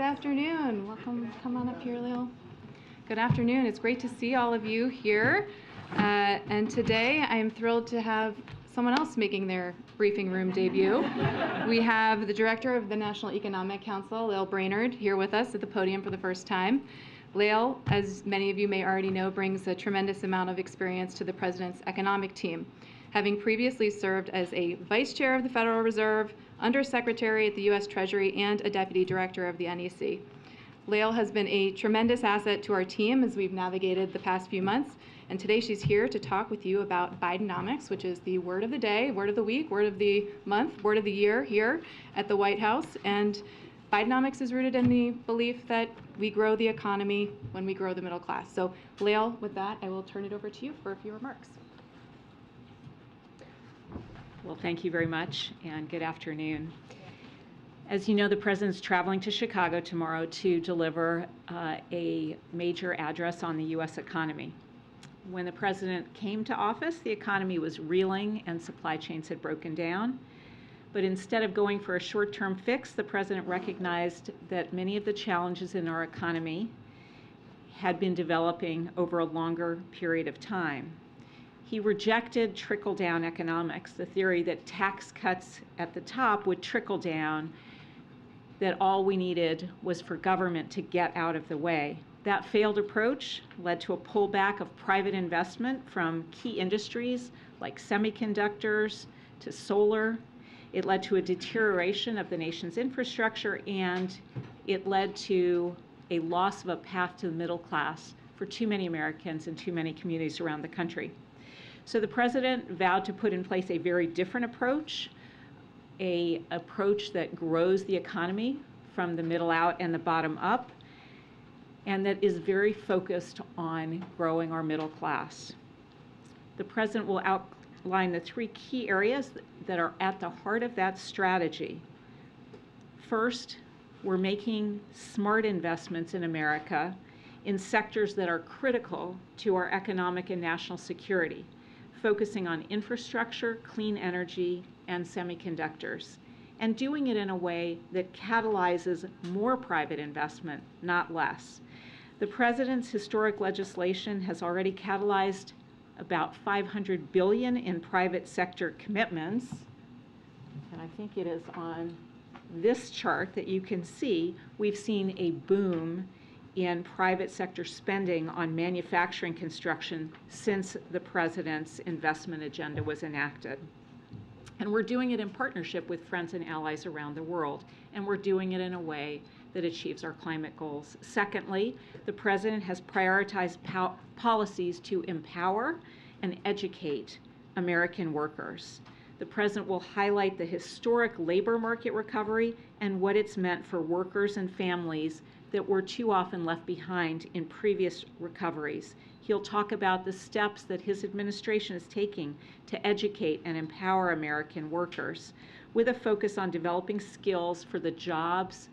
Good afternoon. Welcome. Come on up here, Lil. Good afternoon. It's great to see all of you here. And today I am thrilled to have someone else making their briefing room debut. We have the director of the National Economic Council, Lael Brainerd, here with us at the podium for the first time. Lael, as many of you may already know, brings a tremendous amount of experience to the president's economic team, having previously served as a vice chair of the Federal Reserve, undersecretary at the U.S. Treasury, and a deputy director of the NEC. Lael has been a tremendous asset to our team as we've navigated the past few months, and today she's here to talk with you about Bidenomics, which is the word of the day, word of the week, word of the month, word of the year here at the White House. And Bidenomics is rooted in the belief that we grow the economy when we grow the middle class. So Lael, with that, I will turn it over to you for a few remarks. Well, thank you very much, and good afternoon. As you know, the President's traveling to Chicago tomorrow to deliver a major address on the U.S. economy. When the President came to office, the economy was reeling and supply chains had broken down. But instead of going for a short-term fix, the President recognized that many of the challenges in our economy had been developing over a longer period of time. He rejected trickle-down economics, the theory that tax cuts at the top would trickle down, that all we needed was for government to get out of the way. That failed approach led to a pullback of private investment from key industries like semiconductors to solar. It led to a deterioration of the nation's infrastructure, and it led to a loss of a path to the middle class for too many Americans and too many communities around the country. So the President vowed to put in place a very different approach, an approach that grows the economy from the middle out and the bottom up, and that is very focused on growing our middle class. The President will outline the three key areas that are at the heart of that strategy. First, we're making smart investments in America in sectors that are critical to our economic and national security, focusing on infrastructure, clean energy, and semiconductors, and doing it in a way that catalyzes more private investment, not less. The President's historic legislation has already catalyzed about $500 billion in private sector commitments, and I think it is on this chart that you can see we've seen a boom in private sector spending on manufacturing construction since the President's investment agenda was enacted. And we're doing it in partnership with friends and allies around the world, and we're doing it in a way that achieves our climate goals. Secondly, the President has prioritized policies to empower and educate American workers. The President will highlight the historic labor market recovery and what it's meant for workers and families that were too often left behind in previous recoveries. He'll talk about the steps that his administration is taking to educate and empower American workers, with a focus on developing skills for the jobs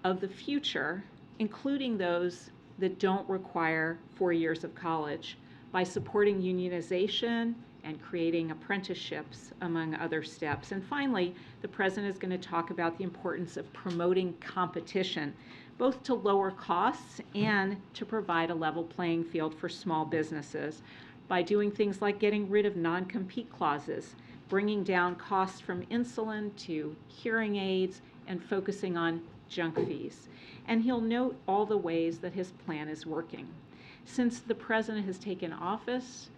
of the future, including those that don't require 4 years of college, by supporting unionization and creating apprenticeships, among other steps. And finally, the President is going to talk about the importance of promoting competition, both to lower costs and to provide a level playing field for small businesses by doing things like getting rid of non-compete clauses, bringing down costs from insulin to hearing aids, and focusing on junk fees. And he'll note all the ways that his plan is working. Since the President has taken office,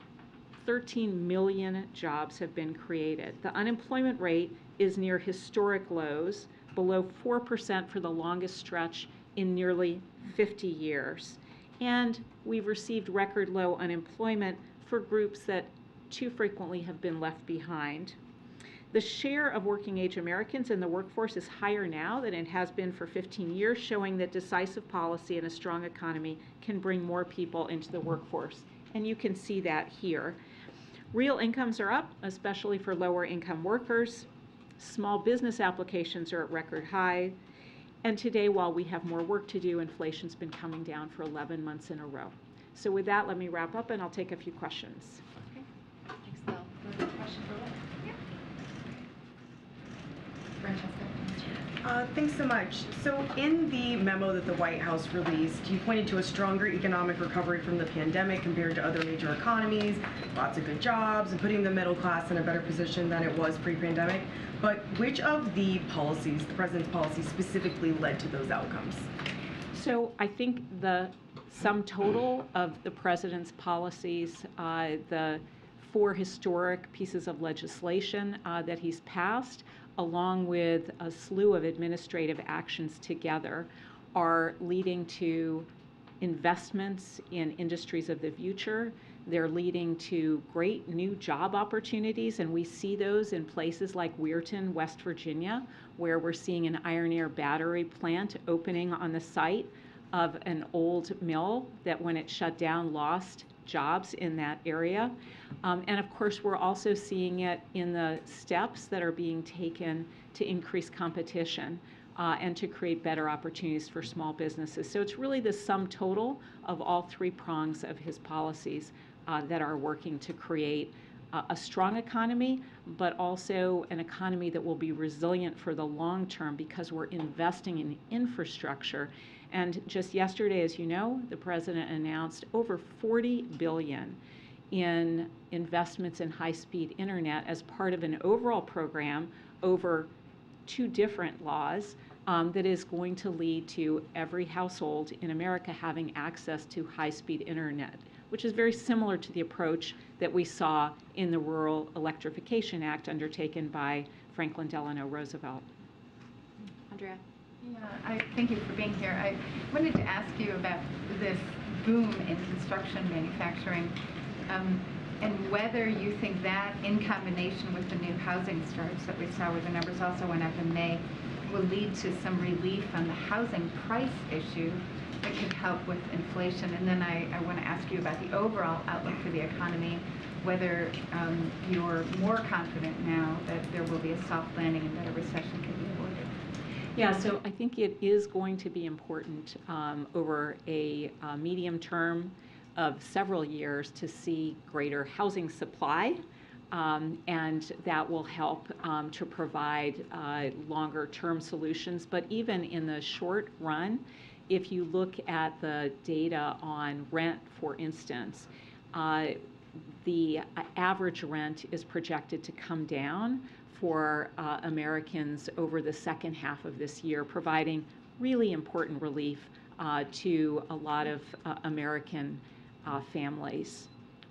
13 million jobs have been created. The unemployment rate is near historic lows, below 4% for the longest stretch in nearly 50 years. And we've received record low unemployment for groups that too frequently have been left behind. The share of working age Americans in the workforce is higher now than it has been for 15 years, showing that decisive policy and a strong economy can bring more people into the workforce. And you can see that here. Real incomes are up, especially for lower income workers. Small business applications are at record high. And today, while we have more work to do, inflation's been coming down for 11 months in a row. So with that, let me wrap up and I'll take a few questions. Okay. Thanks, Lael. Question for Lael? Francesca. Thanks so much. So in the memo that the White House released, you pointed to a stronger economic recovery from the pandemic compared to other major economies, lots of good jobs, and putting the middle class in a better position than it was pre-pandemic. But which of the policies, the president's policies, specifically led to those outcomes? So I think the sum total of the president's policies, the 4 historic pieces of legislation that he's passed, along with a slew of administrative actions together, are leading to investments in industries of the future. They're leading to great new job opportunities, and we see those in places like Weirton, West Virginia, where we're seeing an iron ore battery plant opening on the site of an old mill that, when it shut down, lost jobs in that area. And of course, we're also seeing it in the steps that are being taken to increase competition and to create better opportunities for small businesses. So it's really the sum total of all 3 prongs of his policies that are working to create a strong economy, but also an economy that will be resilient for the long term because we're investing in infrastructure. And just yesterday, as you know, the president announced over $40 billion in investments in high-speed internet as part of an overall program over 2 different laws that is going to lead to every household in America having access to high-speed internet, which is very similar to the approach that we saw in the Rural Electrification Act undertaken by Franklin Delano Roosevelt. Andrea. Yeah, thank you for being here. I wanted to ask you about this boom in construction manufacturing and whether you think that, in combination with the new housing starts that we saw, where the numbers also went up in May, will lead to some relief on the housing price issue that could help with inflation. And then I want to ask you about the overall outlook for the economy, whether you're more confident now that there will be a soft landing and that a recession could be avoided. Yeah, so I think it is going to be important over a medium term of several years to see greater housing supply, and that will help to provide longer term solutions. But even in the short run, if you look at the data on rent, for instance, the average rent is projected to come down for Americans over the second half of this year, providing really important relief to a lot of American families.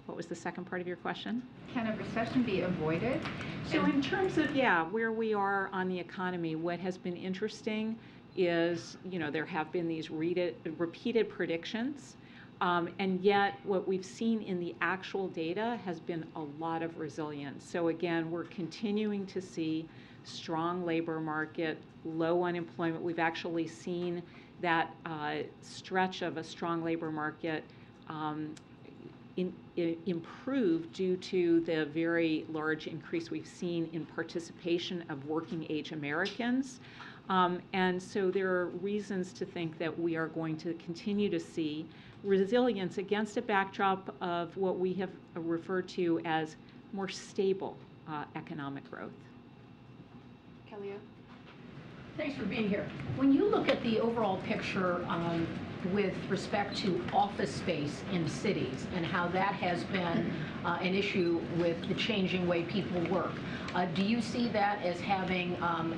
What was the second part of your question? Can a recession be avoided? So in terms of, where we are on the economy, what has been interesting is, there have been these repeated predictions, and yet what we've seen in the actual data has been a lot of resilience. So again, we're continuing to see strong labor market, low unemployment. We've actually seen that stretch of a strong labor market improve due to the very large increase we've seen in participation of working age Americans. And so there are reasons to think that we are going to continue to see resilience against a backdrop of what we have referred to as more stable economic growth. Kellya. Thanks for being here. When you look at the overall picture with respect to office space in cities and how that has been an issue with the changing way people work, do you see that as having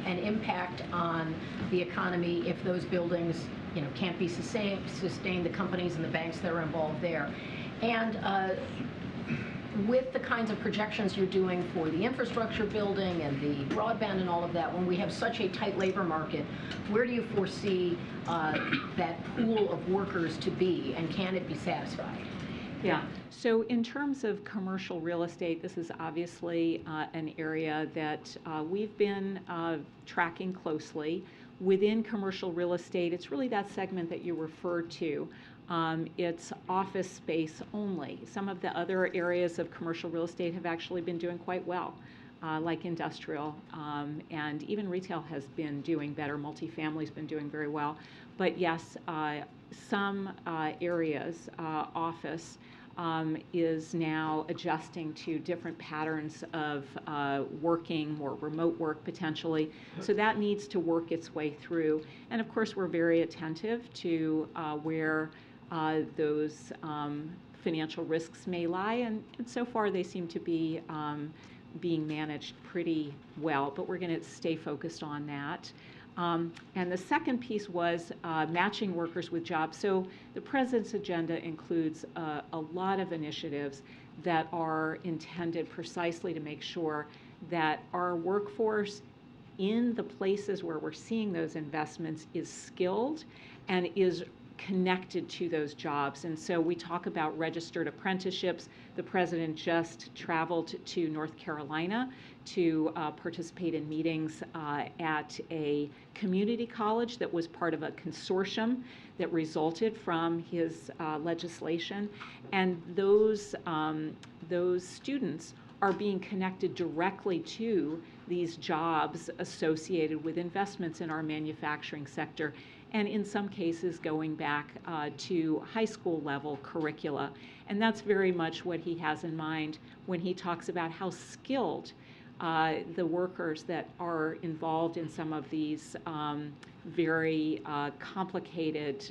an impact on the economy if those buildings, can't be sustained, the companies and the banks that are involved there? And with the kinds of projections you're doing for the infrastructure building and the broadband and all of that, when we have such a tight labor market, where do you foresee that pool of workers to be, and can it be satisfied? Yeah, so in terms of commercial real estate, this is obviously an area that we've been tracking closely. Within commercial real estate, it's really that segment that you referred to. It's office space only. Some of the other areas of commercial real estate have actually been doing quite well, like industrial, and even retail has been doing better. Multifamily's been doing very well. But yes, some areas, office, is now adjusting to different patterns of working, more remote work potentially. So that needs to work its way through. And of course, we're very attentive to where those financial risks may lie, and so far they seem to be being managed pretty well, but we're going to stay focused on that. And the second piece was matching workers with jobs. So the President's agenda includes a lot of initiatives that are intended precisely to make sure that our workforce in the places where we're seeing those investments is skilled and is connected to those jobs. And so we talk about registered apprenticeships. The President just traveled to North Carolina to participate in meetings at a community college that was part of a consortium that resulted from his legislation. And those students are being connected directly to these jobs associated with investments in our manufacturing sector, and in some cases going back to high school level curricula. And that's very much what he has in mind when he talks about how skilled the workers that are involved in some of these very complicated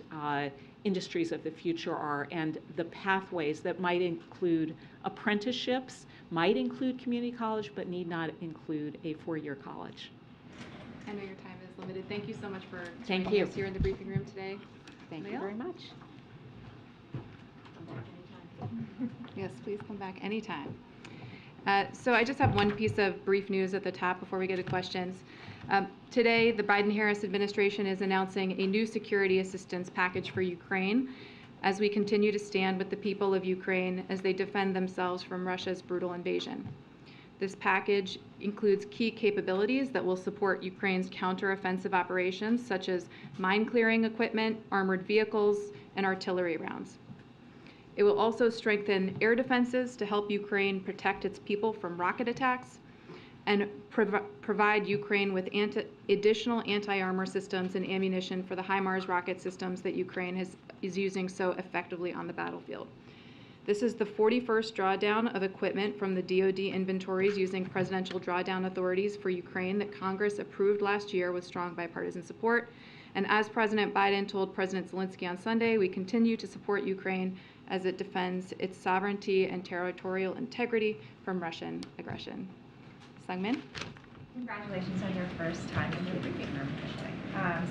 industries of the future are, and the pathways that might include apprenticeships, might include community college, but need not include a four-year college. I know your time is limited. Thank you so much for Thank joining you. us here in the briefing room today. Thank you Leo? very much. Yes, please come back anytime. So I just have one piece of brief news at the top before we get to questions. Today, the Biden-Harris administration is announcing a new security assistance package for Ukraine as we continue to stand with the people of Ukraine as they defend themselves from Russia's brutal invasion. This package includes key capabilities that will support Ukraine's counteroffensive operations, such as mine-clearing equipment, armored vehicles, and artillery rounds. It will also strengthen air defenses to help Ukraine protect its people from rocket attacks and provide Ukraine with additional anti-armor systems and ammunition for the HIMARS rocket systems that Ukraine is using so effectively on the battlefield. This is the 41st drawdown of equipment from the DoD inventories using presidential drawdown authorities for Ukraine that Congress approved last year with strong bipartisan support. And as President Biden told President Zelensky on Sunday, we continue to support Ukraine as it defends its sovereignty and territorial integrity from Russian aggression. Sungmin? Congratulations on your first time in the briefing room officially.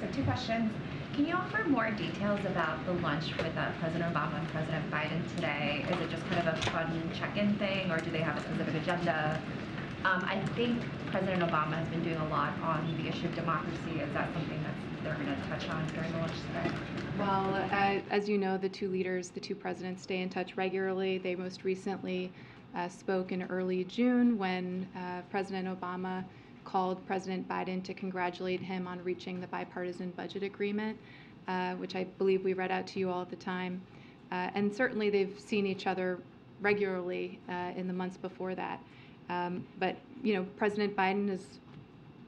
So 2 questions. Can you offer more details about the lunch with President Obama and President Biden today? Is it just kind of a fun check-in thing, or do they have a specific agenda? I think President Obama has been doing a lot on the issue of democracy. Is that something that they're going to touch on during the lunch today? Well, as you know, the two presidents stay in touch regularly. They most recently spoke in early June when President Obama called President Biden to congratulate him on reaching the bipartisan budget agreement, which I believe we read out to you all at the time. And certainly they've seen each other regularly in the months before that. But, you know, President Biden is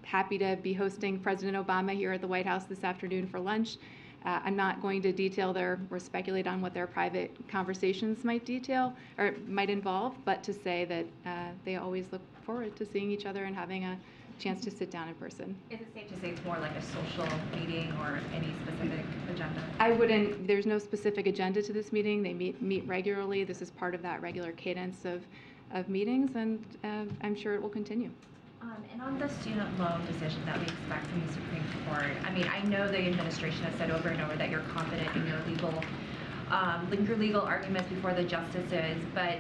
happy to be hosting President Obama here at the White House this afternoon for lunch. I'm not going to detail or speculate on what their private conversations might involve, but to say that they always look forward to seeing each other and having a chance to sit down in person. Is it safe to say it's more like a social meeting or any specific agenda? There's no specific agenda to this meeting. They meet regularly. This is part of that regular cadence of meetings, and I'm sure it will continue. And on the student loan decision that we expect from the Supreme Court, I mean, I know the administration has said over and over that you're confident in your legal arguments before the justices, but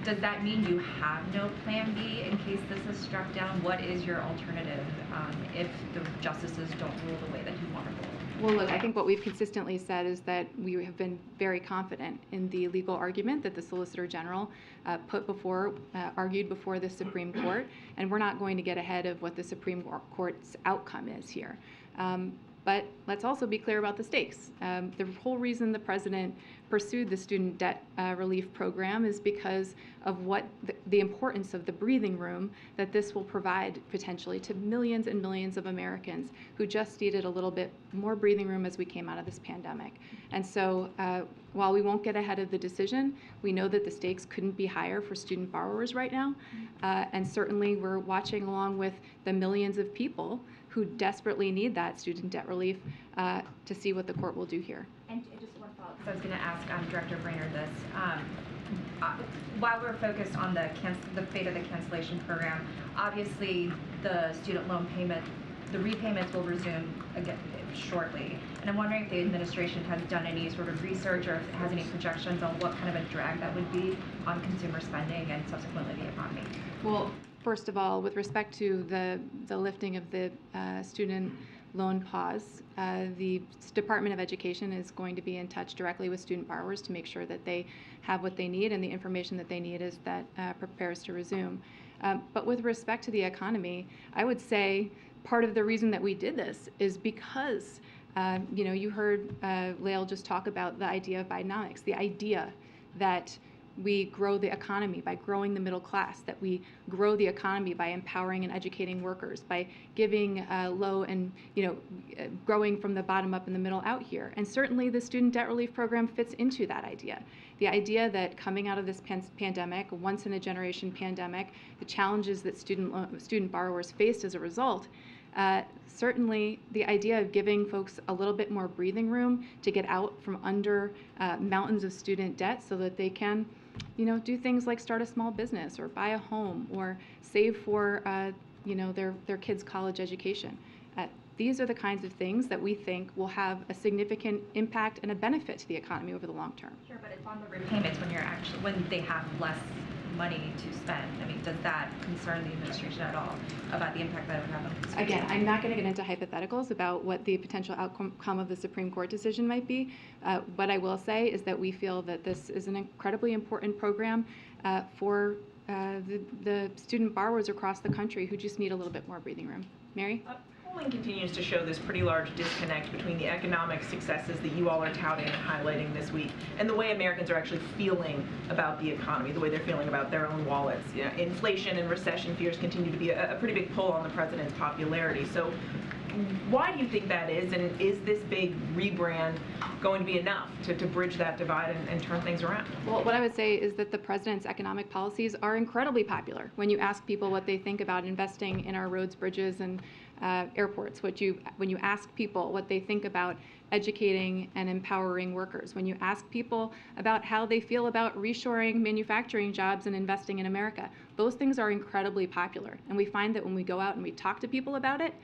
does that mean you have no plan B in case this is struck down? What is your alternative if the justices don't rule the way that you want to rule? Well, look, I think what we've consistently said is that we have been very confident in the legal argument that the Solicitor General argued before the Supreme Court, and we're not going to get ahead of what the Supreme Court's outcome is here. But let's also be clear about the stakes. The whole reason the president pursued the student debt relief program is because of what the importance of the breathing room that this will provide potentially to millions and millions of Americans who just needed a little bit more breathing room as we came out of this pandemic. And so while we won't get ahead of the decision, we know that the stakes couldn't be higher for student borrowers right now. And certainly we're watching along with the millions of people who desperately need that student debt relief to see what the court will do here. And just one follow-up, because I was going to ask Director Brainerd this. While we're focused on the fate of the cancellation program, obviously the student loan payment, the repayments will resume again shortly. And I'm wondering if the administration has done any sort of research or if it has any projections on what kind of a drag that would be on consumer spending and subsequently the economy. Well, first of all, with respect to the lifting of the student loan pause, the Department of Education is going to be in touch directly with student borrowers to make sure that they have what they need and the information that they need is that prepares to resume. But with respect to the economy, I would say part of the reason that we did this is because, you heard Lael just talk about the idea of Bidenomics, the idea that we grow the economy by growing the middle class, that we grow the economy by empowering and educating workers, by giving low and, growing from the bottom up and the middle out here. And certainly the student debt relief program fits into that idea. The idea that coming out of this pandemic, once in a generation pandemic, the challenges that student borrowers faced as a result, certainly the idea of giving folks a little bit more breathing room to get out from under mountains of student debt so that they can do things like start a small business or buy a home or save for their kids' college education. These are the kinds of things that we think will have a significant impact and a benefit to the economy over the long term. Sure, but it's on the repayments when they have less money to spend. I mean, does that concern the administration at all about the impact that it would have on consumers? Again, I'm not going to get into hypotheticals about what the potential outcome of the Supreme Court decision might be. What I will say is that we feel that this is an incredibly important program for the student borrowers across the country who just need a little bit more breathing room. Mary? Polling continues to show this pretty large disconnect between the economic successes that you all are touting and highlighting this week and the way Americans are actually feeling about the economy, the way they're feeling about their own wallets. Inflation and recession fears continue to be a pretty big pull on the president's popularity. So why do you think that is, and is this big rebrand going to be enough to bridge that divide and turn things around? Well, what I would say is that the president's economic policies are incredibly popular. When you ask people what they think about investing in our roads, bridges, and airports, when you ask people what they think about educating and empowering workers, when you ask people about how they feel about reshoring manufacturing jobs and investing in America, those things are incredibly popular. And we find that when we go out and we talk to people about it,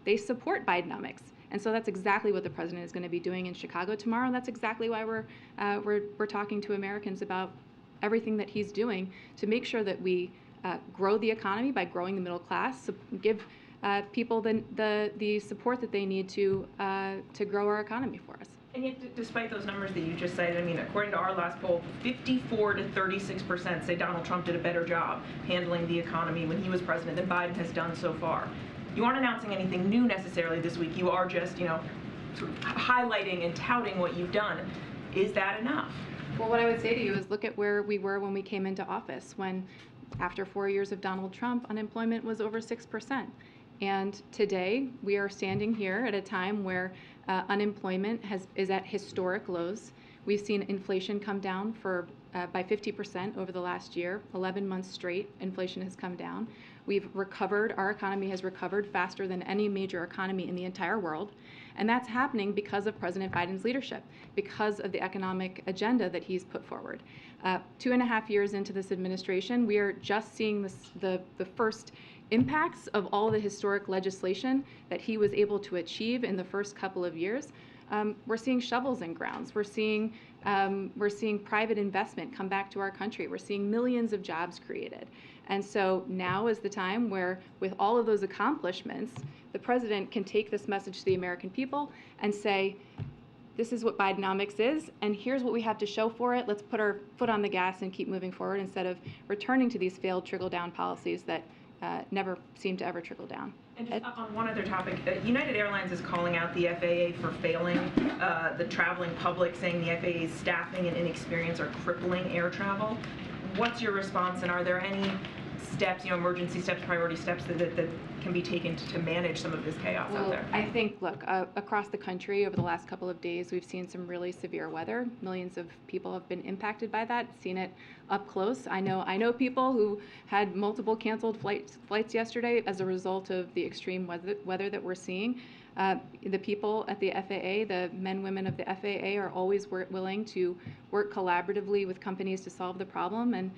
they support Bidenomics. And so that's exactly what the president is going to be doing in Chicago tomorrow. And that's exactly why we're talking to Americans about everything that he's doing to make sure that we grow the economy by growing the middle class, give people the support that they need to grow our economy for us. And yet, despite those numbers that you just cited, I mean, according to our last poll, 54 to 36% say Donald Trump did a better job handling the economy when he was president than Biden has done so far. You aren't announcing anything new necessarily this week. You are just, sort of highlighting and touting what you've done. Is that enough? Well, what I would say to you is look at where we were when we came into office, when after 4 years of Donald Trump, unemployment was over 6%. And today, we are standing here at a time where unemployment is at historic lows. We've seen inflation come down by 50% over the last year. 11 months straight, inflation has come down. We've recovered, our economy has recovered faster than any major economy in the entire world. And that's happening because of President Biden's leadership, because of the economic agenda that he's put forward. 2.5 years into this administration, we are just seeing the first impacts of all the historic legislation that he was able to achieve in the first couple of years. We're seeing shovels in grounds. We're seeing private investment come back to our country. We're seeing millions of jobs created. And so now is the time where, with all of those accomplishments, the president can take this message to the American people and say, this is what Bidenomics is, and here's what we have to show for it. Let's put our foot on the gas and keep moving forward instead of returning to these failed trickle-down policies that never seem to ever trickle down. And just on one other topic, United Airlines is calling out the FAA for failing the traveling public, saying the FAA's staffing and inexperience are crippling air travel. What's your response, and are there any steps, emergency steps, priority steps that can be taken to manage some of this chaos out there? I think, look, across the country over the last couple of days, we've seen some really severe weather. Millions of people have been impacted by that, seen it up close. I know people who had multiple canceled flights yesterday as a result of the extreme weather that we're seeing. The people at the FAA, the men, women of the FAA, are always willing to work collaboratively with companies to solve the problem. And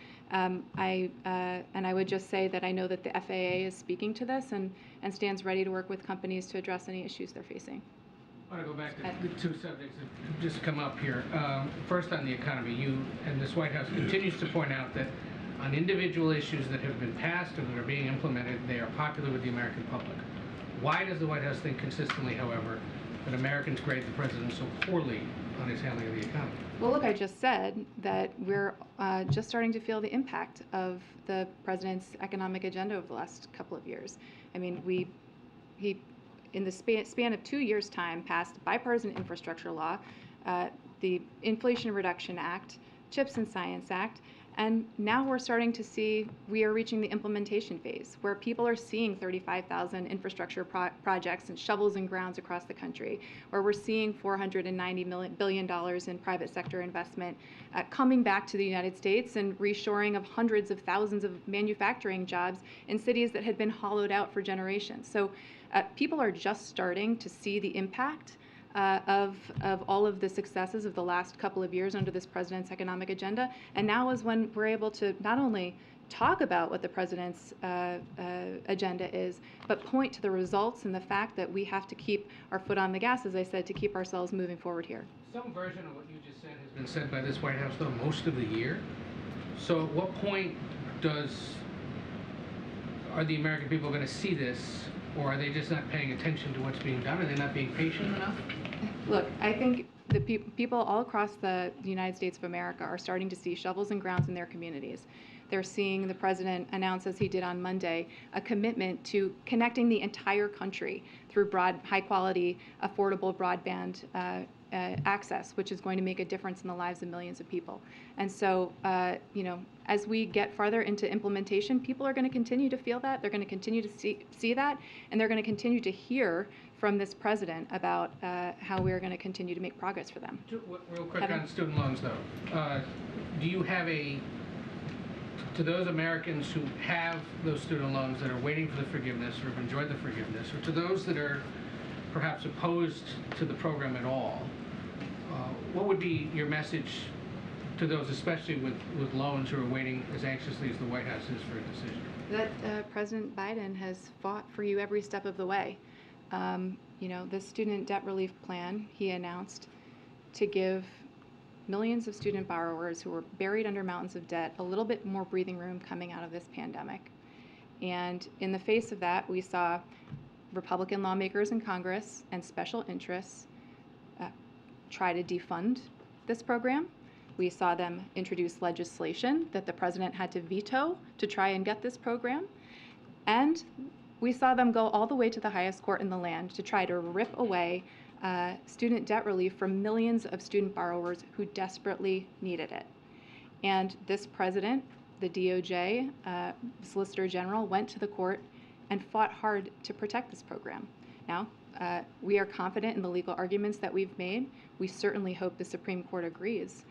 I would just say that I know that the FAA is speaking to this and stands ready to work with companies to address any issues they're facing. I want to go back to the two subjects that just come up here. First, on the economy, you and this White House continues to point out that on individual issues that have been passed or that are being implemented, they are popular with the American public. Why does the White House think consistently, however, that Americans grade the president so poorly on his handling of the economy? Well, look, I just said that we're just starting to feel the impact of the president's economic agenda over the last couple of years. I mean, he in the span of 2 years' time, passed bipartisan infrastructure law, the Inflation Reduction Act, CHIPS and Science Act, and now we're starting to see we are reaching the implementation phase where people are seeing 35,000 infrastructure projects and shovels and grounds across the country, where we're seeing $490 billion in private sector investment coming back to the United States and reshoring of hundreds of thousands of manufacturing jobs in cities that had been hollowed out for generations. So people are just starting to see the impact of all of the successes of the last couple of years under this president's economic agenda. And now is when we're able to not only talk about what the president's agenda is, but point to the results and the fact that we have to keep our foot on the gas, as I said, to keep ourselves moving forward here. Some version of what you just said has been said by this White House, though, most of the year. So at what point are the American people going to see this, or are they just not paying attention to what's being done? Are they not being patient enough? Look, I think the people all across the United States of America are starting to see shovels and grounds in their communities. They're seeing the president announce, as he did on Monday, a commitment to connecting the entire country through high-quality, affordable broadband access, which is going to make a difference in the lives of millions of people. And so, as we get farther into implementation, people are going to continue to feel that. They're going to continue to see that, and they're going to continue to hear from this president about how we're going to continue to make progress for them. Real quick on student loans, though. Do you have to those Americans who have those student loans that are waiting for the forgiveness or have enjoyed the forgiveness, or to those that are perhaps opposed to the program at all, what would be your message to those, especially with loans, who are waiting as anxiously as the White House is for a decision? That President Biden has fought for you every step of the way. The student debt relief plan he announced to give millions of student borrowers who were buried under mountains of debt a little bit more breathing room coming out of this pandemic. And in the face of that, we saw Republican lawmakers in Congress and special interests try to defund this program. We saw them introduce legislation that the president had to veto to try and get this program. And we saw them go all the way to the highest court in the land to try to rip away student debt relief from millions of student borrowers who desperately needed it. And this president, the DOJ, Solicitor General, went to the court and fought hard to protect this program. Now, we are confident in the legal arguments that we've made. We certainly hope the Supreme Court agrees,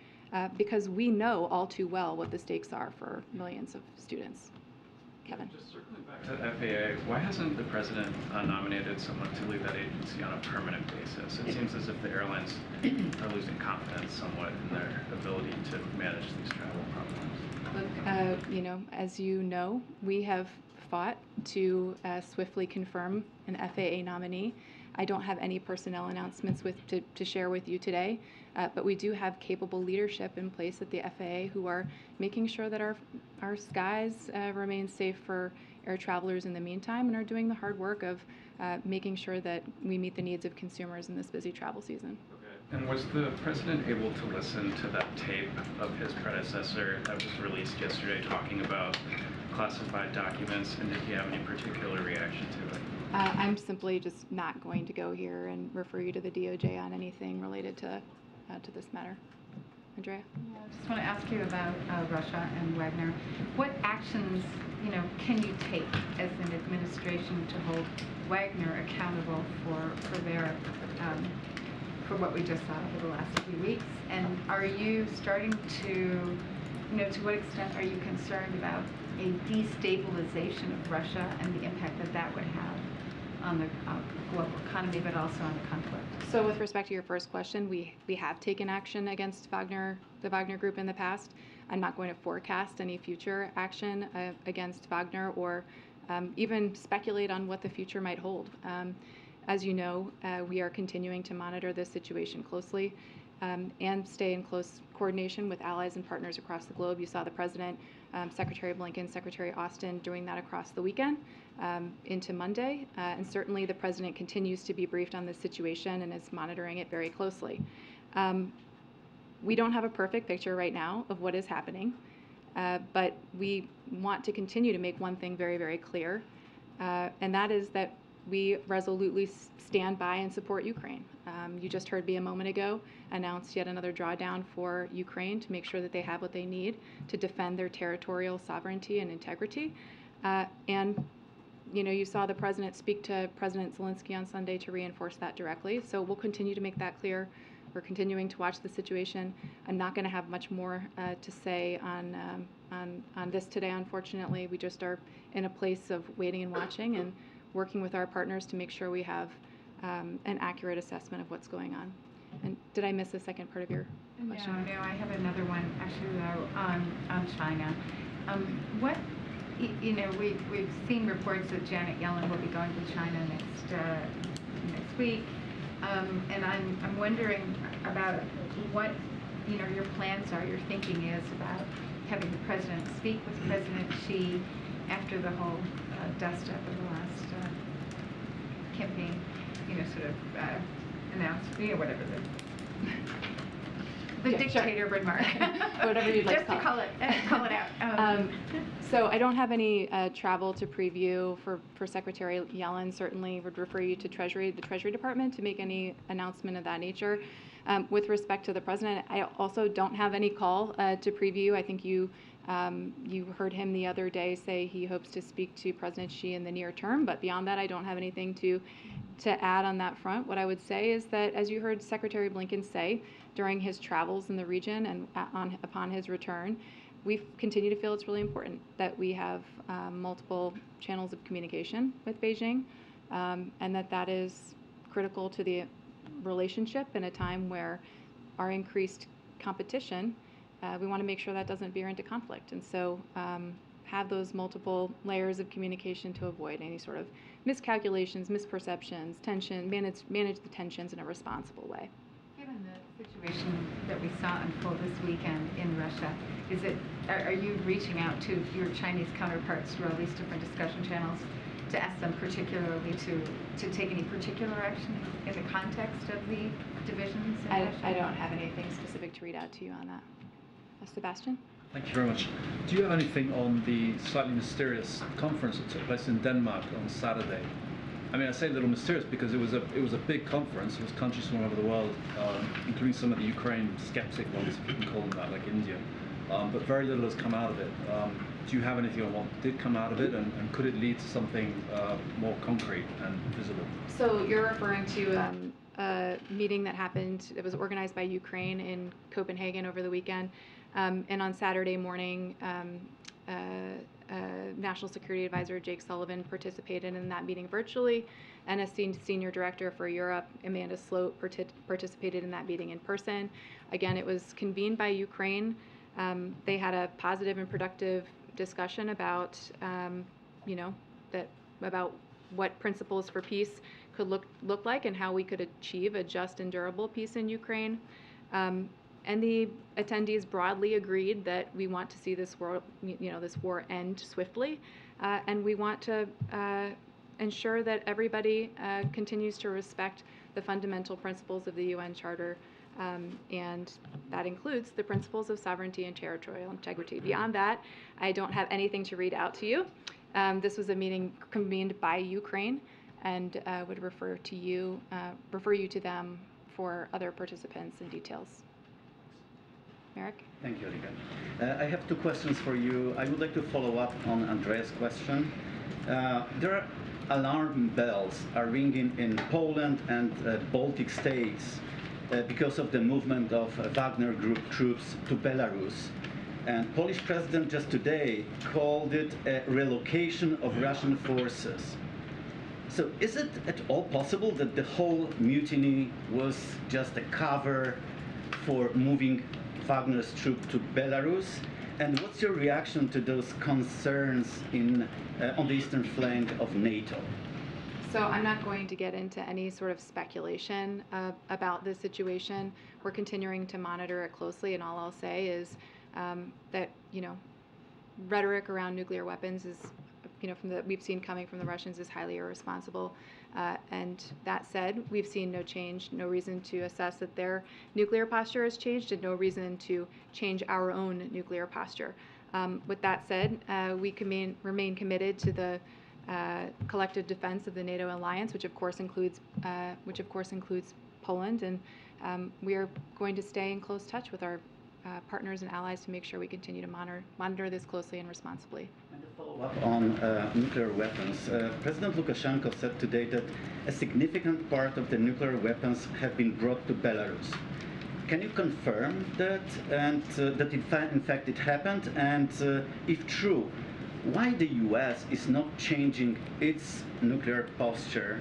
because we know all too well what the stakes are for millions of students. Kevin. Just circling back to FAA, why hasn't the president nominated someone to lead that agency on a permanent basis? It seems as if the airlines are losing confidence somewhat in their ability to manage these travel problems. Look, as you know, we have fought to swiftly confirm an FAA nominee. I don't have any personnel announcements to share with you today, but we do have capable leadership in place at the FAA who are making sure that our skies remain safe for air travelers in the meantime, and are doing the hard work of making sure that we meet the needs of consumers in this busy travel season. Okay. And was the president able to listen to that tape of his predecessor that was released yesterday talking about classified documents, and did he have any particular reaction to it? I'm simply just not going to go here and refer you to the DOJ on anything related to this matter. Andrea? Yeah, I just want to ask you about Russia and Wagner. What actions, can you take as an administration to hold Wagner accountable for their for what we just saw over the last few weeks? And are you starting to, to what extent are you concerned about a destabilization of Russia and the impact that would have on the global economy, but also on the conflict? So with respect to your first question, we have taken action against the Wagner Group in the past. I'm not going to forecast any future action against Wagner or even speculate on what the future might hold. As you know, we are continuing to monitor this situation closely and stay in close coordination with allies and partners across the globe. You saw the President, Secretary Blinken, Secretary Austin doing that across the weekend into Monday. And certainly the President continues to be briefed on this situation and is monitoring it very closely. We don't have a perfect picture right now of what is happening, but we want to continue to make one thing very, very clear, and that is that we resolutely stand by and support Ukraine. You just heard me a moment ago announce yet another drawdown for Ukraine to make sure that they have what they need to defend their territorial sovereignty and integrity. And you saw the President speak to President Zelensky on Sunday to reinforce that directly. So we'll continue to make that clear. We're continuing to watch the situation. I'm not going to have much more to say on this today, unfortunately. We just are in a place of waiting and watching and working with our partners to make sure we have an accurate assessment of what's going on. And did I miss the second part of your question? No, I have another one actually though on China. We've seen reports that Janet Yellen will be going to China next week, and I'm wondering about what your plans are, your thinking is about having the President speak with President Xi after the whole dust up of the last campaign, sort of announced, whatever the Yeah, dictator sure. remark. Whatever you'd like Just to to call it out. So I don't have any travel to preview for Secretary Yellen. Certainly would refer you to the Treasury Department to make any announcement of that nature. With respect to the President, I also don't have any call to preview. I think you heard him the other day say he hopes to speak to President Xi in the near term, but beyond that, I don't have anything to add on that front. What I would say is that, as you heard Secretary Blinken say during his travels in the region and upon his return, we continue to feel it's really important that we have multiple channels of communication with Beijing, and that is critical to the relationship in a time where our increased competition, we want to make sure that doesn't veer into conflict. And so have those multiple layers of communication to avoid any sort of miscalculations, misperceptions, tension, manage the tensions in a responsible way. Given the situation that we saw unfold this weekend in Russia, are you reaching out to your Chinese counterparts through all these different discussion channels to ask them particularly to take any particular action in the context of the divisions in Russia? I don't have anything specific to read out to you on that. Sebastian? Thank you very much. Do you have anything on the slightly mysterious conference that took place in Denmark on Saturday? I mean, I say a little mysterious because it was a big conference. It was countries from all over the world, including some of the Ukraine skeptic ones, if you can call them that, like India. But very little has come out of it. Do you have anything on what did come out of it, and could it lead to something more concrete and visible? So you're referring to a meeting that happened, it was organized by Ukraine in Copenhagen over the weekend. And on Saturday morning, National Security Advisor Jake Sullivan participated in that meeting virtually, and a Senior Director for Europe, Amanda Sloat, participated in that meeting in person. Again, it was convened by Ukraine. They had a positive and productive discussion about, about what principles for peace could look like and how we could achieve a just and durable peace in Ukraine. And the attendees broadly agreed that we want to see this war end swiftly, and we want to ensure that everybody continues to respect the fundamental principles of the UN Charter And that includes the principles of sovereignty and territorial integrity. Beyond that, I don't have anything to read out to you. This was a meeting convened by Ukraine, and would refer you to them for other participants and details. Merrick? Thank you, Olivia. I have two questions for you. I would like to follow up on Andrea's question. There are alarm bells are ringing in Poland and Baltic states because of the movement of Wagner Group troops to Belarus. And Polish president just today called it a relocation of Russian forces. So is it at all possible that the whole mutiny was just a cover for moving Wagner's troops to Belarus? And what's your reaction to those concerns on the eastern flank of NATO? So I'm not going to get into any sort of speculation about this situation. We're continuing to monitor it closely, and all I'll say is that, rhetoric around nuclear weapons is, we've seen coming from the Russians is highly irresponsible. And that said, we've seen no change, no reason to assess that their nuclear posture has changed, and no reason to change our own nuclear posture. With that said, we remain committed to the collective defense of the NATO alliance, which of course includes Poland, and we are going to stay in close touch with our partners and allies to make sure we continue to monitor this closely and responsibly. And to follow up on nuclear weapons, President Lukashenko said today that a significant part of the nuclear weapons have been brought to Belarus. Can you confirm that, and that in fact it happened? And if true, why the U.S. is not changing its nuclear posture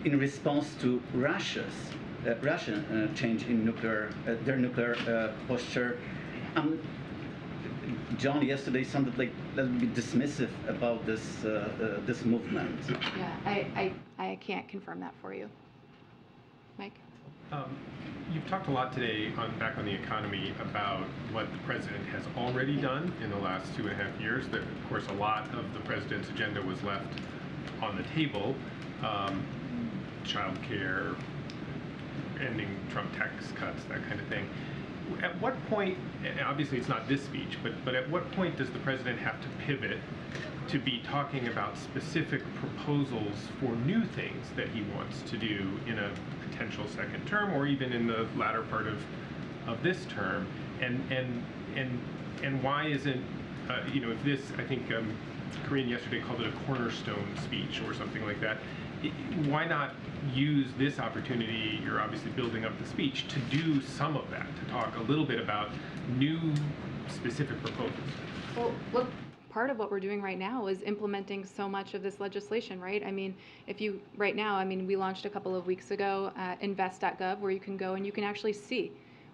in response to Russian change in their nuclear posture? John yesterday sounded like a little bit dismissive about this movement. Yeah, I can't confirm that for you. Mike? You've talked a lot today back on the economy about what the president has already done in the last 2.5 years. That, of course, a lot of the president's agenda was left on the table. Child care, ending Trump tax cuts, that kind of thing. At what point, and obviously it's not this speech, but at what point does the president have to pivot to be talking about specific proposals for new things that he wants to do in a potential second term, or even in the latter part of this term? And why isn't if this, I think Corinne yesterday called it a cornerstone speech or something like that, why not use this opportunity, you're obviously building up the speech, to do some of that, to talk a little bit about new specific proposals? Well, look, part of what we're doing right now is implementing so much of this legislation, right? I mean, we launched a couple of weeks ago invest.gov, where you can go and you can actually see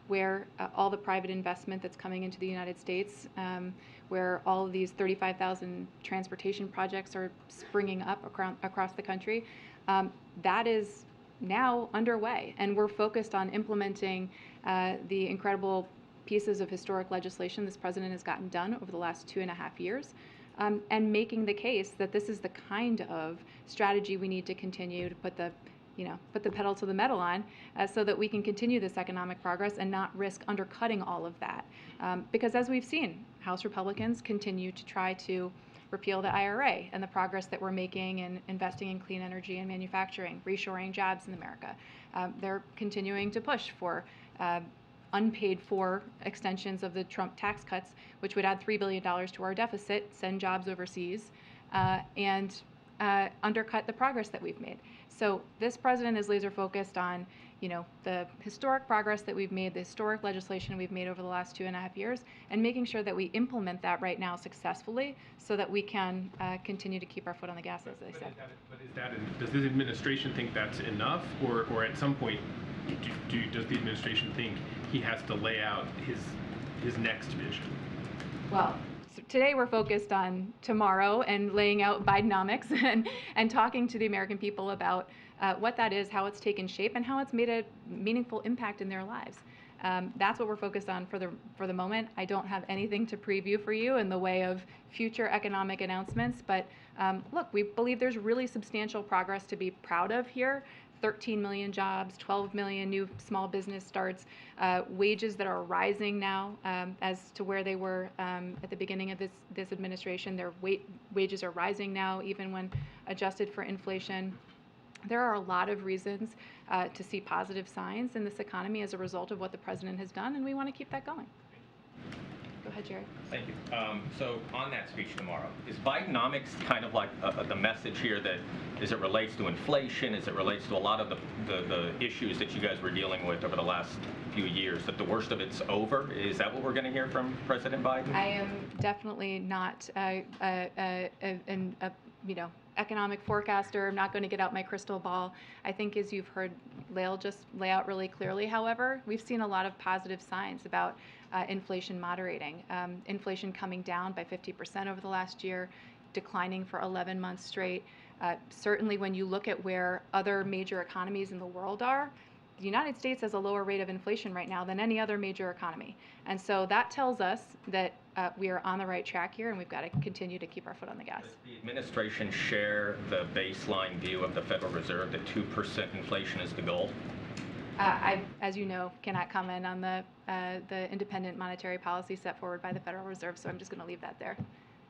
where all the private investment that's coming into the United States, where all of these 35,000 transportation projects are springing up across the country, that is now underway. And we're focused on implementing the incredible pieces of historic legislation this president has gotten done over the last 2.5 years, and making the case that this is the kind of strategy we need to continue to put the pedal to the metal on, so that we can continue this economic progress and not risk undercutting all of that. Because as we've seen, House Republicans continue to try to repeal the IRA, and the progress that we're making in investing in clean energy and manufacturing, reshoring jobs in America. They're continuing to push for unpaid for extensions of the Trump tax cuts, which would add $3 billion to our deficit, send jobs overseas, and undercut the progress that we've made. So this president is laser focused on, the historic progress that we've made, the historic legislation we've made over the last 2.5 years, and making sure that we implement that right now successfully, so that we can continue to keep our foot on the gas, as I said. Does this administration think that's enough, or at some point, does the administration think he has to lay out his next vision? Well, so today we're focused on tomorrow and laying out Bidenomics and talking to the American people about what that is, how it's taken shape, and how it's made a meaningful impact in their lives. That's what we're focused on for the moment. I don't have anything to preview for you in the way of future economic announcements, but look, we believe there's really substantial progress to be proud of here. 13 million jobs, 12 million new small business starts, wages that are rising now as to where they were at the beginning of this administration. Their wages are rising now, even when adjusted for inflation. There are a lot of reasons to see positive signs in this economy as a result of what the president has done, and we want to keep that going. Go ahead, Jared. Thank you. So on that speech tomorrow, is Bidenomics kind of like the message here that as it relates to inflation, as it relates to a lot of the issues that you guys were dealing with over the last few years, that the worst of it's over? Is that what we're going to hear from President Biden? I am definitely not economic forecaster. I'm not going to get out my crystal ball. I think, as you've heard Lael just lay out really clearly, however, we've seen a lot of positive signs about inflation moderating. Inflation coming down by 50% over the last year, declining for 11 months straight. Certainly when you look at where other major economies in the world are, the United States has a lower rate of inflation right now than any other major economy. And so that tells us that we are on the right track here, and we've got to continue to keep our foot on the gas. Does the administration share the baseline view of the Federal Reserve that 2% inflation is the goal? I, as you know, cannot comment on the independent monetary policy set forward by the Federal Reserve, so I'm just going to leave that there.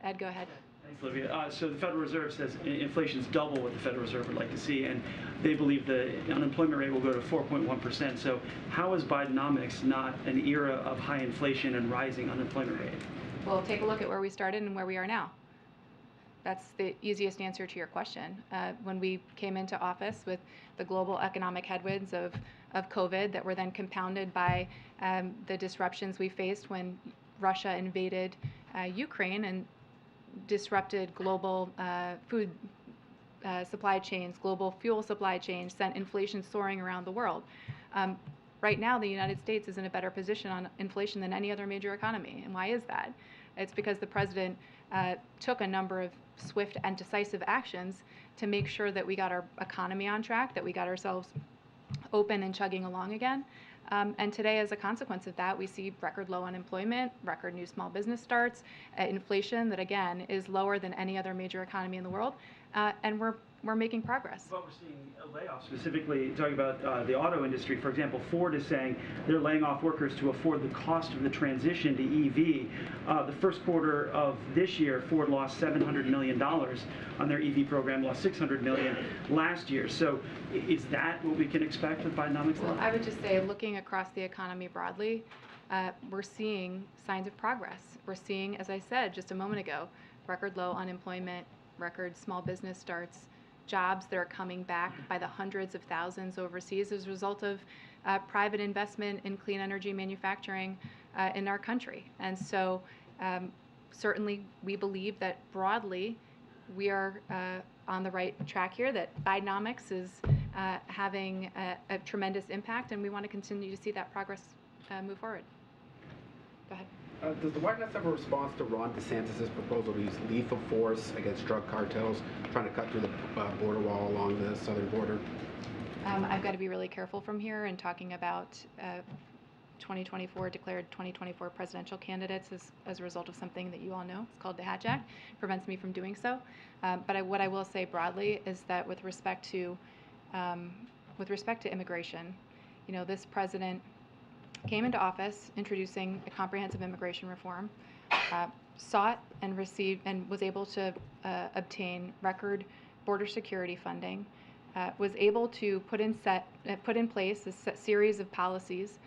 Ed, go ahead. Thanks, Olivia. So the Federal Reserve says inflation is double what the Federal Reserve would like to see, and they believe the unemployment rate will go to 4.1%. So how is Bidenomics not an era of high inflation and rising unemployment rate? Well, take a look at where we started and where we are now. That's the easiest answer to your question. When we came into office with the global economic headwinds of COVID that were then compounded by the disruptions we faced when Russia invaded Ukraine and disrupted global food supply chains, global fuel supply chains, sent inflation soaring around the world. Right now, the United States is in a better position on inflation than any other major economy. And why is that? It's because the president took a number of swift and decisive actions to make sure that we got our economy on track, that we got ourselves open and chugging along again. And today, as a consequence of that, we see record low unemployment, record new small business starts, inflation that, again, is lower than any other major economy in the world, and we're making progress. But we're seeing layoffs, specifically talking about the auto industry. For example, Ford is saying they're laying off workers to afford the cost of the transition to EV. The first quarter of this year, Ford lost $700 million on their EV program, lost $600 million last year. So is that what we can expect with Bidenomics? Well, I would just say, looking across the economy broadly, we're seeing signs of progress. We're seeing, as I said just a moment ago, record low unemployment, record small business starts, jobs that are coming back by the hundreds of thousands overseas as a result of private investment in clean energy manufacturing in our country. And so certainly we believe that broadly we are on the right track here, that Bidenomics is having a tremendous impact, and we want to continue to see that progress move forward. Go ahead. Does the White House have a response to Ron DeSantis' proposal to use lethal force against drug cartels trying to cut through the border wall along the southern border? I've got to be really careful from here in talking about declared 2024 presidential candidates as a result of something that you all know. It's called the Hatch Act. It prevents me from doing so. But what I will say broadly is that with respect to immigration, this president came into office introducing a comprehensive immigration reform, sought and received and was able to obtain record border security funding, was able to put in place a series of policies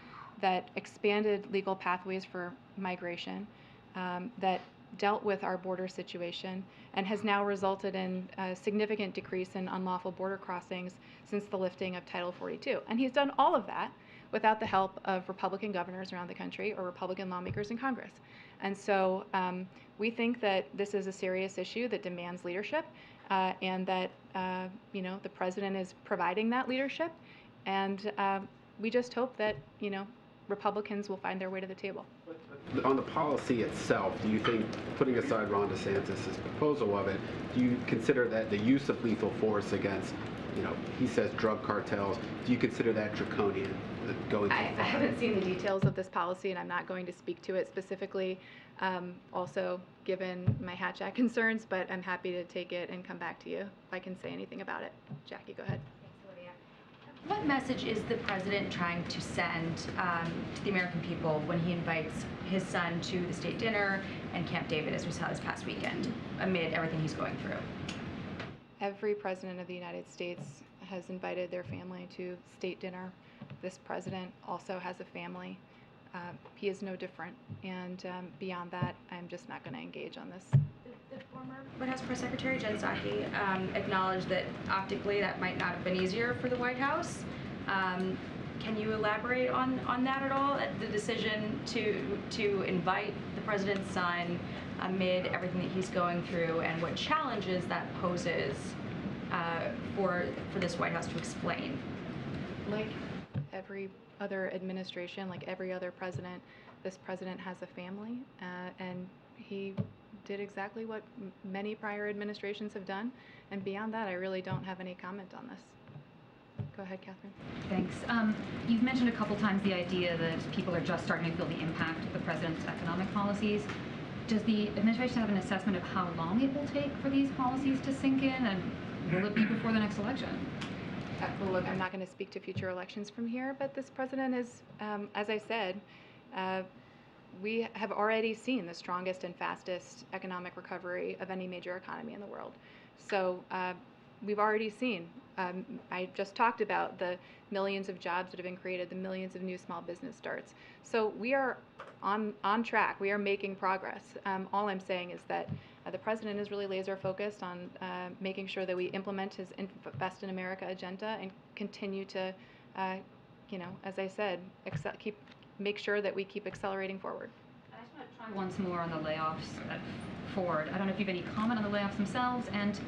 that expanded legal pathways for migration, that dealt with our border situation, and has now resulted in a significant decrease in unlawful border crossings since the lifting of Title 42. And he's done all of that without the help of Republican governors around the country or Republican lawmakers in Congress. And so we think that this is a serious issue that demands leadership, and that the president is providing that leadership. And we just hope that Republicans will find their way to the table. On the policy itself, do you think, putting aside Ron DeSantis' proposal of it, do you consider that the use of lethal force against, he says drug cartels, do you consider that draconian? I haven't seen the details of this policy, and I'm not going to speak to it specifically, also given my Hatch Act concerns, but I'm happy to take it and come back to you if I can say anything about it. Jackie, go ahead. Thanks, Olivia. What message is the president trying to send to the American people when he invites his son to the state dinner and Camp David, as we saw this past weekend, amid everything he's going through? Every president of the United States has invited their family to state dinner. This president also has a family. He is no different. And beyond that, I'm just not going to engage on this. The former White House Press Secretary Jen Psaki acknowledged that optically that might not have been easier for the White House. Can you elaborate on that at all? The decision to invite the president's son amid everything that he's going through, and what challenges that poses for this White House to explain. Like every other administration, like every other president, this president has a family, and he did exactly what many prior administrations have done. And beyond that, I really don't have any comment on this. Go ahead, Catherine. Thanks. You've mentioned a couple times the idea that people are just starting to feel the impact of the president's economic policies. Does the administration have an assessment of how long it will take for these policies to sink in, and will it be before the next election? Well, look, I'm not going to speak to future elections from here, but this president is, as I said, we have already seen the strongest and fastest economic recovery of any major economy in the world. So we've already seen, I just talked about the millions of jobs that have been created, the millions of new small business starts. So we are on track. We are making progress. All I'm saying is that the president is really laser focused on making sure that we implement his Invest in America agenda and continue to, as I said, make sure that we keep accelerating forward. I just want to try once more on the layoffs at Ford. I don't know if you have any comment on the layoffs themselves, and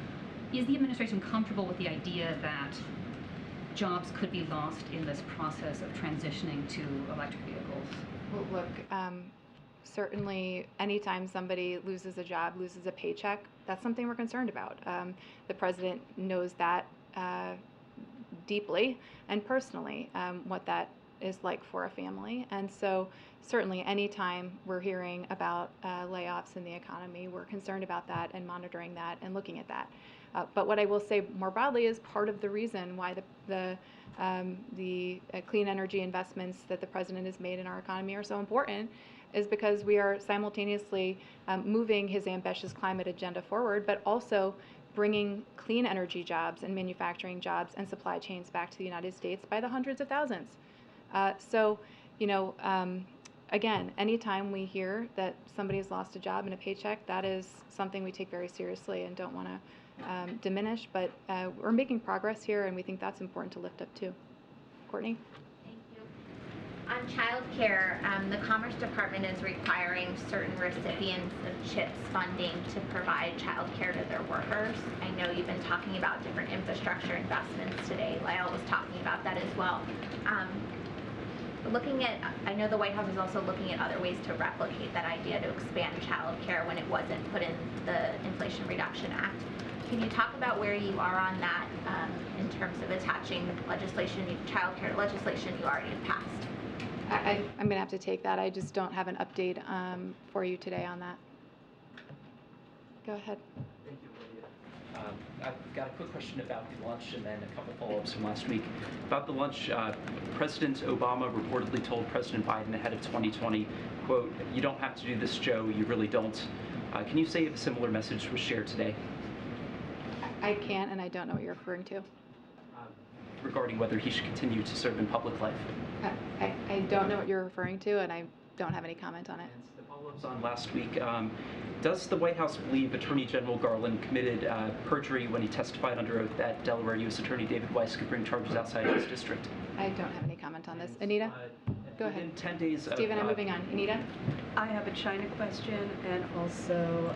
is the administration comfortable with the idea that jobs could be lost in this process of transitioning to electric vehicles? Well, look, certainly anytime somebody loses a job, loses a paycheck, that's something we're concerned about. The president knows that deeply and personally, what that is like for a family. And so certainly anytime we're hearing about layoffs in the economy, we're concerned about that and monitoring that and looking at that. But what I will say more broadly is part of the reason why the clean energy investments that the president has made in our economy are so important is because we are simultaneously moving his ambitious climate agenda forward, but also bringing clean energy jobs and manufacturing jobs and supply chains back to the United States by the hundreds of thousands. So, again, anytime we hear that somebody has lost a job and a paycheck, that is something we take very seriously and don't want to diminish, but we're making progress here, and we think that's important to lift up too. Courtney? Thank you. On child care, the Commerce Department is requiring certain recipients of CHIPS funding to provide child care to their workers. I know you've been talking about different infrastructure investments today. Lyle was talking about that as well. I know the White House is also looking at other ways to replicate that idea to expand child care when it wasn't put in the Inflation Reduction Act. Can you talk about where you are on that in terms of attaching child care legislation you already passed? I'm going to have to take that. I just don't have an update for you today on that. Go ahead. Thank you, Olivia. I've got a quick question about the lunch and then a couple follow-ups from last week. About the lunch, President Obama reportedly told President Biden ahead of 2020, quote, "You don't have to do this, Joe, you really don't." Can you say if a similar message was shared today? I can't, and I don't know what you're referring to. Regarding whether he should continue to serve in public life. I don't know what you're referring to, and I don't have any comment on it. And the follow-ups on last week. Does the White House believe Attorney General Garland committed perjury when he testified under oath that Delaware U.S. Attorney David Weiss could bring charges outside his district? I don't have any comment on this. Anita? Go ahead. Within 10 days of... Stephen, I'm moving on. Anita? I have a China question and also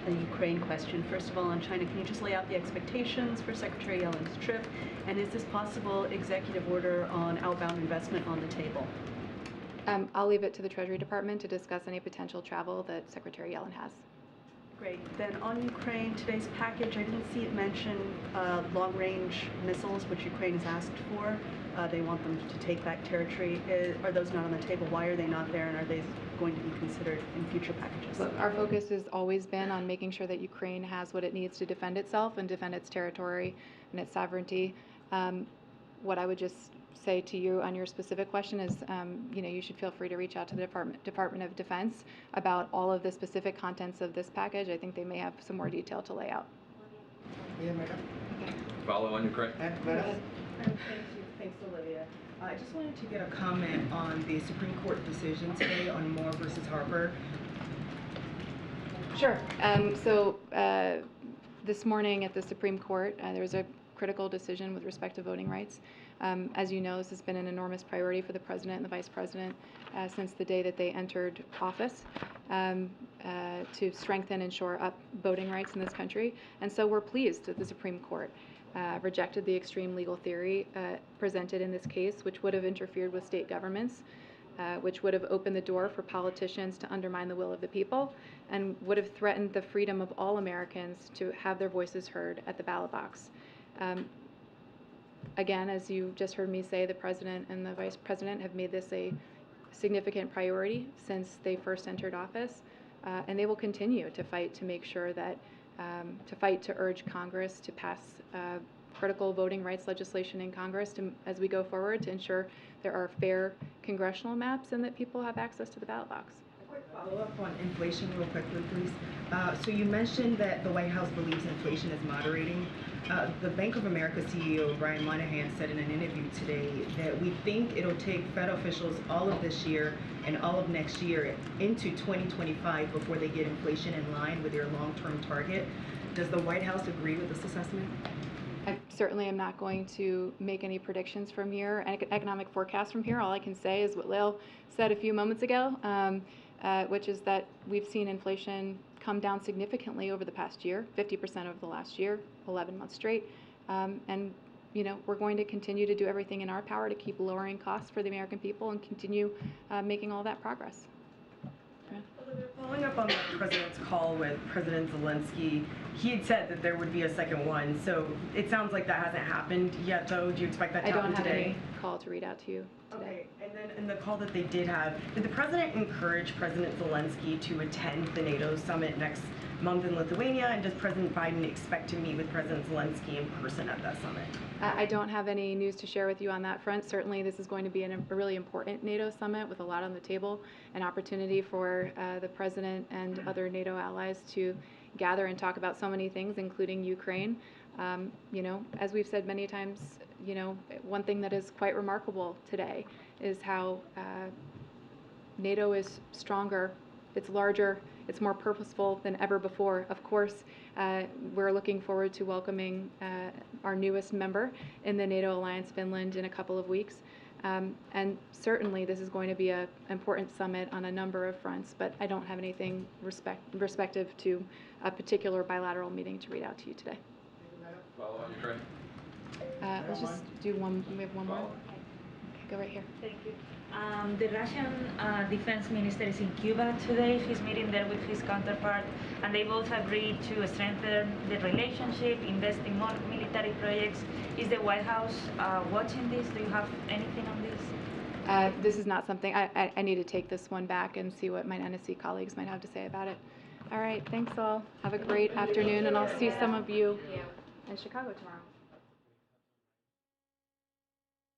a Ukraine question. First of all, on China, can you just lay out the expectations for Secretary Yellen's trip? And is this possible executive order on outbound investment on the table? I'll leave it to the Treasury Department to discuss any potential travel that Secretary Yellen has. Great. Then on Ukraine, today's package, I didn't see it mention long-range missiles, which Ukraine has asked for. They want them to take back territory. Are those not on the table? Why are they not there, and are they going to be considered in future packages? Look, our focus has always been on making sure that Ukraine has what it needs to defend itself and defend its territory and its sovereignty. what I would just say to you on your specific question is, you should feel free to reach out to the Department of Defense about all of the specific contents of this package. I think they may have some more detail to lay out. Yeah, madam. Follow on Ukraine. Thank you. Thanks, Olivia. I just wanted to get a comment on the Supreme Court decision today on Moore versus Harper. Sure. This morning at the Supreme Court, there was a critical decision with respect to voting rights. As you know, this has been an enormous priority for the President and the Vice President since the day that they entered office to strengthen and shore up voting rights in this country. And so we're pleased that the Supreme Court rejected the extreme legal theory presented in this case, which would have interfered with state governments, which would have opened the door for politicians to undermine the will of the people, and would have threatened the freedom of all Americans to have their voices heard at the ballot box. Again, as you just heard me say, the President and the Vice President have made this a significant priority since they first entered office, and they will continue to fight to make sure that, to urge Congress to pass critical voting rights legislation in Congress as we go forward to ensure there are fair congressional maps and that people have access to the ballot box. A quick follow-up on inflation real quickly, please. So you mentioned that the White House believes inflation is moderating. The Bank of America CEO, Brian Moynihan, said in an interview today that we think it'll take Fed officials all of this year and all of next year into 2025 before they get inflation in line with their long-term target. Does the White House agree with this assessment? I certainly am not going to make any predictions from here, economic forecasts from here. All I can say is what Lil said a few moments ago, which is that we've seen inflation come down significantly over the past year, 50% over the last year, 11 months straight. And we're going to continue to do everything in our power to keep lowering costs for the American people and continue making all that progress. Following up on the President's call with President Zelensky, he had said that there would be a second one. So it sounds like that hasn't happened yet, though. Do you expect that to happen today? I don't have any call to read out to you today. Okay, and then in the call that they did have, did the President encourage President Zelensky to attend the NATO summit next month in Lithuania? And does President Biden expect to meet with President Zelensky in person at that summit? I don't have any news to share with you on that front. Certainly, this is going to be a really important NATO summit with a lot on the table, an opportunity for the President and other NATO allies to gather and talk about so many things, including Ukraine. As we've said many times, one thing that is quite remarkable today is how NATO is stronger, it's larger, it's more purposeful than ever before. Of course, we're looking forward to welcoming our newest member in the NATO alliance, Finland, in a couple of weeks. And certainly this is going to be an important summit on a number of fronts, but I don't have anything respective to a particular bilateral meeting to read out to you today. Follow on Ukraine. Let's just do one. We have one more. Okay, go right here. Thank you. The Russian defense minister is in Cuba today. He's meeting there with his counterpart, and they both agreed to strengthen the relationship, invest in more military projects. Is the White House watching this? Do you have anything on this? This is not something, I need to take this one back and see what my NSC colleagues might have to say about it. All right, thanks all. Have a great afternoon, and I'll see some of you in Chicago tomorrow.